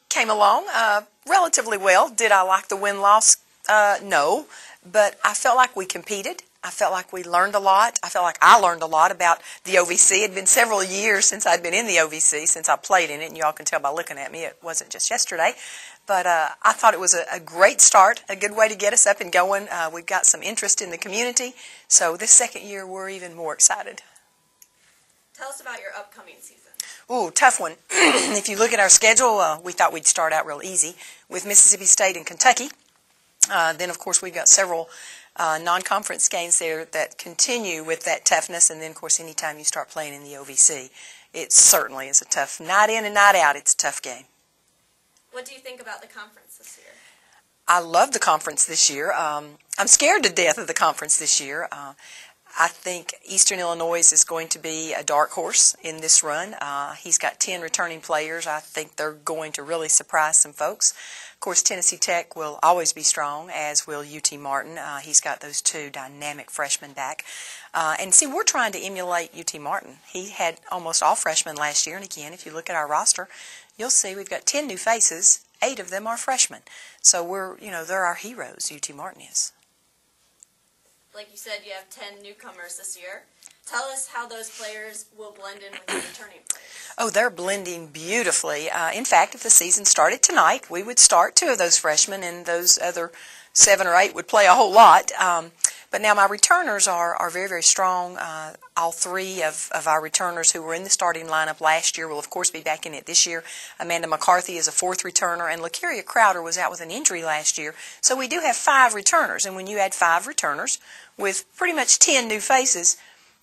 Came along relatively well. Did I like the win-loss? No, but I felt like we competed. I felt like we learned a lot. I felt like I learned a lot about the OVC. It had been several years since I'd been in the OVC, since I played in it, and you all can tell by looking at me it wasn't just yesterday. But I thought it was a great start, a good way to get us up and going. We've got some interest in the community, so this second year we're even more excited. Tell us about your upcoming season. Ooh, tough one. If you look at our schedule, we thought we'd start out real easy with Mississippi State and Kentucky. Then, of course, we've got several non-conference games there that continue with that toughness. And then, of course, anytime you start playing in the OVC, it certainly is a tough night in and night out. It's a tough game. What do you think about the conference this year? I love the conference this year. I'm scared to death of the conference this year. I think Eastern Illinois is going to be a dark horse in this run. He's got 10 returning players. I think they're going to really surprise some folks. Of course, Tennessee Tech will always be strong, as will UT Martin. He's got those two dynamic freshmen back. And see, we're trying to emulate UT Martin. He had almost all freshmen last year, and again, if you look at our roster, you'll see we've got 10 new faces. 8 of them are freshmen. So they're our heroes, UT Martin is. Like you said, you have 10 newcomers this year. Tell us how those players will blend in with the returning players. Oh, they're blending beautifully. In fact, if the season started tonight, we would start 2 of those freshmen, and those other 7 or 8 would play a whole lot. But now my returners are very, very strong. All 3 of our returners who were in the starting lineup last year will, of course, be back in it this year. Amanda McCarthy is a 4th returner, and LaCaria Crowder was out with an injury last year. So we do have 5 returners, and when you add 5 returners with pretty much 10 new faces,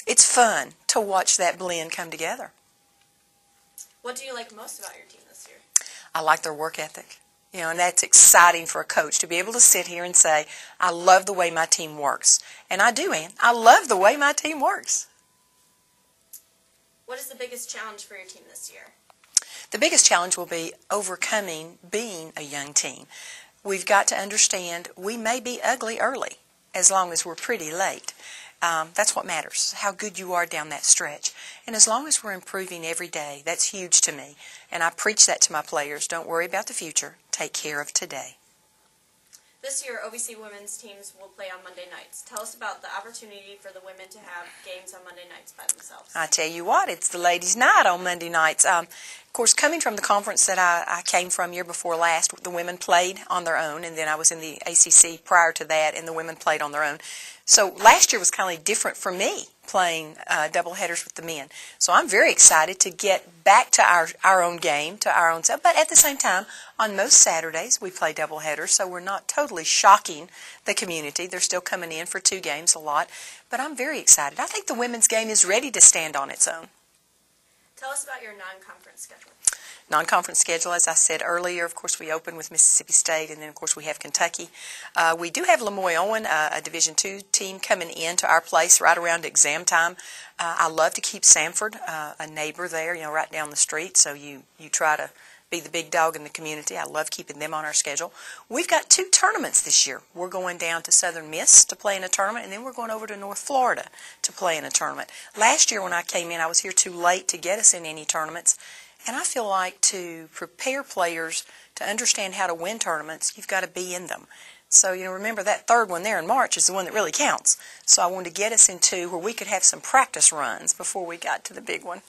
it's fun to watch that blend come together. What do you like most about your team this year? I like their work ethic. And that's exciting for a coach to be able to sit here and say, I love the way my team works. And I do, Ann. I love the way my team works. What is the biggest challenge for your team this year? The biggest challenge will be overcoming being a young team. We've got to understand we may be ugly early as long as we're pretty late. That's what matters, how good you are down that stretch. And as long as we're improving every day, that's huge to me. And I preach that to my players. Don't worry about the future. Take care of today. This year, OVC women's teams will play on Monday nights. Tell us about the opportunity for the women to have games on Monday nights by themselves. I tell you what, it's the ladies' night on Monday nights. Of course, coming from the conference that I came from year before last, the women played on their own, and then I was in the ACC prior to that, and the women played on their own. So last year was kind of different for me, playing double headers with the men. So I'm very excited to get back to our own game, to our own self. But at the same time, on most Saturdays, we play double headers, so we're not totally shocking the community. They're still coming in for 2 games a lot. But I'm very excited. I think the women's game is ready to stand on its own. Tell us about your non-conference schedule. Non-conference schedule, as I said earlier, of course, we open with Mississippi State, and then, of course, we have Kentucky. We do have Lemoyne-Owen, a Division II team, coming into our place right around exam time. I love to keep Sanford, a neighbor there, right down the street, so you try to be the big dog in the community. I love keeping them on our schedule. We've got 2 tournaments this year. We're going down to Southern Miss to play in a tournament, and then we're going over to North Florida to play in a tournament. Last year when I came in, I was here too late to get us in any tournaments. And I feel like to prepare players to understand how to win tournaments, you've got to be in them. So, remember that 3rd one there in March is the one that really counts. So I wanted to get us into where we could have some practice runs before we got to the big one.